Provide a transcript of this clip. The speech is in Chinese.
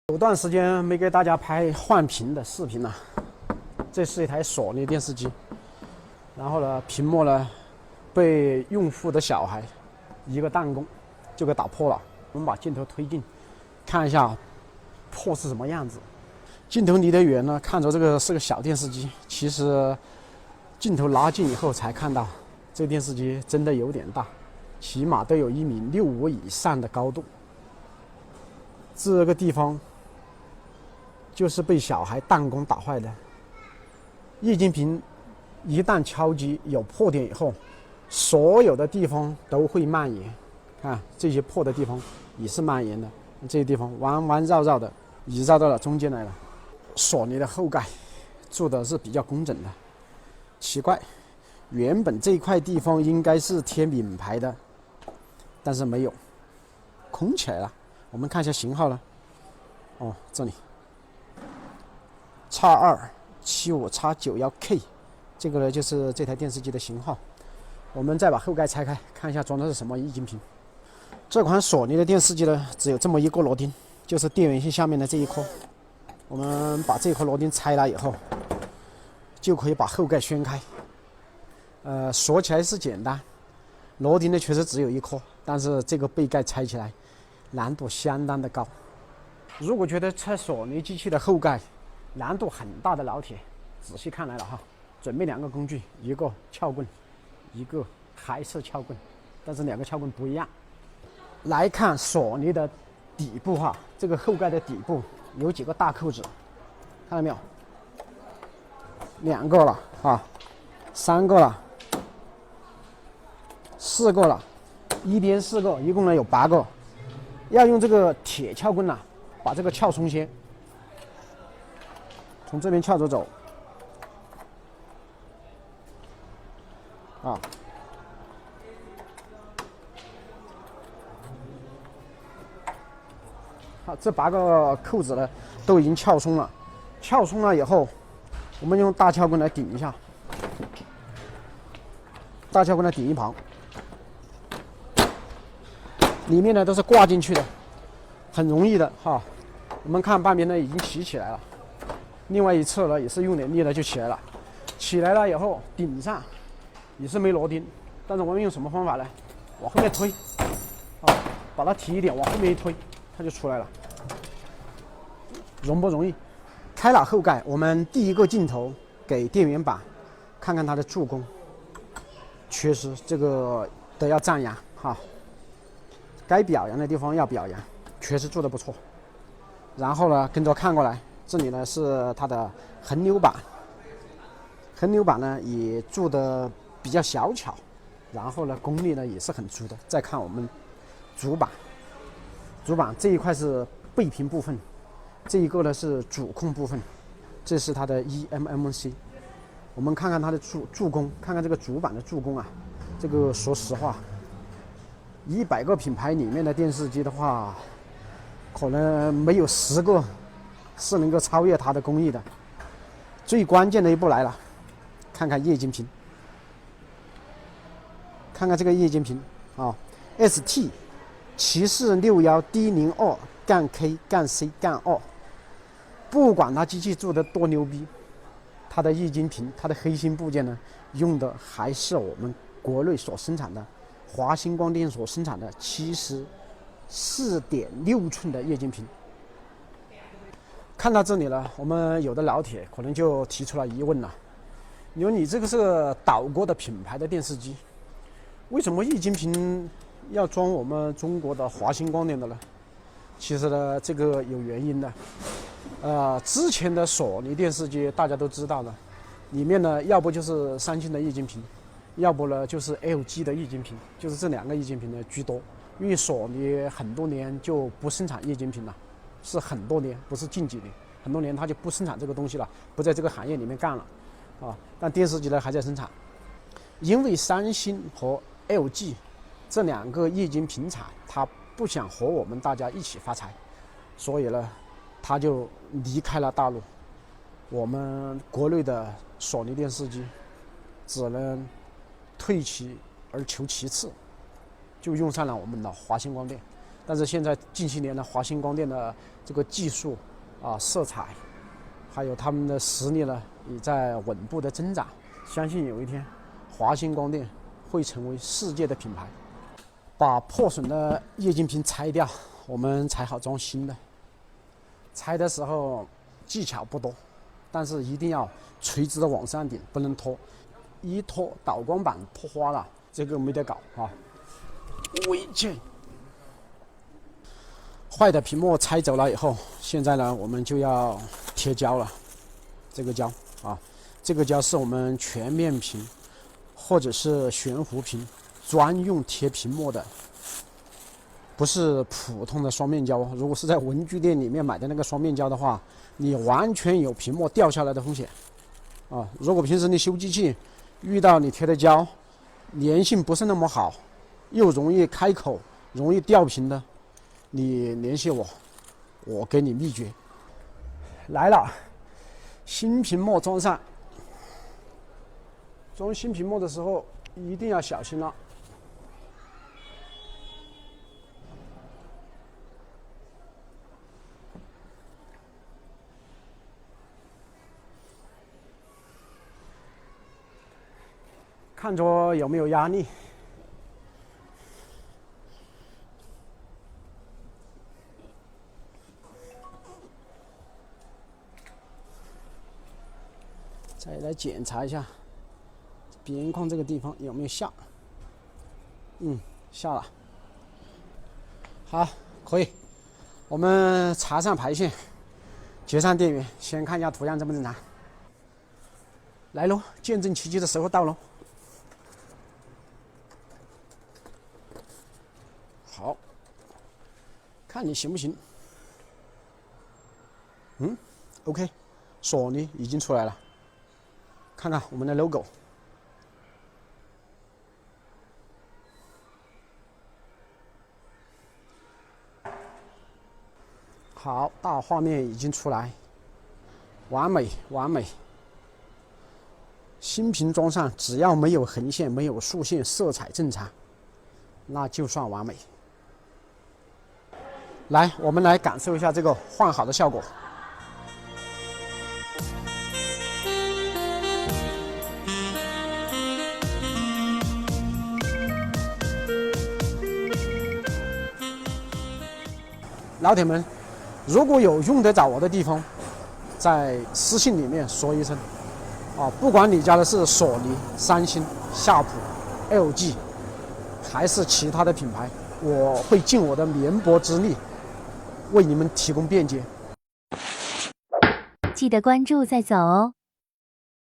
有段时间没给大家拍换屏的视频了。这是一台索尼电视机，然后呢，屏幕呢被用户的小孩一个弹弓就给打破了。我们把镜头推进，看一下破是什么样子。镜头离得远呢，看着这个是个小电视机，其实镜头拉近以后才看到，这电视机真的有点大，起码都有1.65米以上的高度。这个地方就是被小孩弹弓打坏的。液晶屏一旦敲击有破点以后，所有的地方都会蔓延。看这些破的地方也是蔓延的，这些地方弯弯绕绕的，已绕到了中间来了。索尼的后盖做的是比较工整的，奇怪，原本这块地方应该是贴名牌的，但是没有，空起来了。我们看一下型号了，哦，这里X275X91K， 这个呢就是这台电视机的型号。我们再把后盖拆开，看一下装的是什么液晶屏。这款索尼的电视机呢，只有这么一个螺钉，就是电源线下面的这一颗。我们把这颗螺钉拆了以后，就可以把后盖掀开。锁起来是简单，螺钉呢确实只有一颗，但是这个背盖拆起来难度相当的高。如果觉得拆索尼机器的后盖难度很大的老铁，仔细看来了哈，准备2个工具，一个撬棍，一个还是撬棍，但是2个撬棍不一样。来看索尼的底部哈，这个后盖的底部有几个大扣子，看到没有？2个了啊，3个了，4个了，1边4个，一共呢有8个。要用这个铁撬棍把这个撬松先，从这边撬着走，好，这8个扣子呢都已经撬松了。撬松了以后，我们用大撬棍来顶一下，大撬棍来顶一旁，里面呢都是挂进去的，很容易的哈。我们看半边呢已经起来了，另外一侧呢也是用点力呢就起来了。起来了以后，顶上也是没螺钉，但是我们用什么方法呢？往后面推，把它提一点，往后面一推，它就出来了。容不容易？开了后盖，我们第一个镜头给电源板看看它的做工，确实这个都要赞扬哈。该表扬的地方要表扬，确实做得不错。然后呢，跟着看过来，这里呢是它的横流板，横流板呢也做的比较小巧，然后呢功力呢也是很足的。再看我们主板，主板这一块是背屏部分，这一个呢是主控部分，这是它的 eMMC。我们看看它的做工，看看这个主板的做工啊，这个说实话，100个品牌里面的电视机的话，可能没有10个是能够超越它的工艺的。最关键的一步来了，看看液晶屏，看看这个液晶屏ST 7461D02-K-C-2，不管它机器做的多牛逼，它的液晶屏，它的核心部件呢，用的还是我们国内所生产的华星光电所生产的74.6寸的液晶屏。看到这里了，我们有的老铁可能就提出了疑问了：你说你这个是岛国的品牌的电视机，为什么液晶屏要装我们中国的华星光电的呢？其实呢，这个有原因的。之前的索尼电视机大家都知道的，里面呢要不就是三星的液晶屏，要不呢就是 LG 的液晶屏，就是这2个液晶屏呢居多。因为索尼很多年就不生产液晶屏了，是很多年，不是近几年，很多年它就不生产这个东西了，不在这个行业里面干了但电视机呢还在生产。因为三星和 LG 这2个液晶屏厂，它不想和我们大家一起发财，所以呢它就离开了大陆。我们国内的索尼电视机只能退其而求其次，就用上了我们的华星光电。但是现在近些年呢，华星光电的这个技术啊、色彩，还有他们的实力呢，也在稳步的增长。相信有一天，华星光电会成为世界的品牌。把破损的液晶屏拆掉，我们才好装新的。拆的时候技巧不多，但是一定要垂直的往上顶，不能拖。一拖导光板破花了，这个没得搞啊！危险！坏的屏幕拆走了以后，现在呢，我们就要贴胶了。这个胶啊，这个胶是我们全面屏或者是悬浮屏专用贴屏幕的，不是普通的双面胶。如果是在文具店里面买的那个双面胶的话，你完全有屏幕掉下来的风险啊！如果平时你修机器遇到你贴的胶粘性不是那么好，又容易开口、容易掉屏的，你联系我，我给你秘诀。来了，新屏幕装上。装新屏幕的时候一定要小心了。看着有没有压力。再来检查一下边框这个地方有没有下。下了。好，可以。我们插上排线，接上电源，先看一下图样正不正常。来喽，见证奇迹的时候到喽。好，看你行不行。OK， 索尼已经出来了。看看我们的 logo。好，大画面已经出来，完美完美。新屏装上，只要没有横线、没有竖线，色彩正常，那就算完美。来，我们来感受一下这个换好的效果。老铁们，如果有用得着我的地方，在私信里面说一声啊，不管你家的是索尼、三星、夏普、LG， 还是其他的品牌，我会尽我的绵薄之力为你们提供便捷。记得关注再走哦。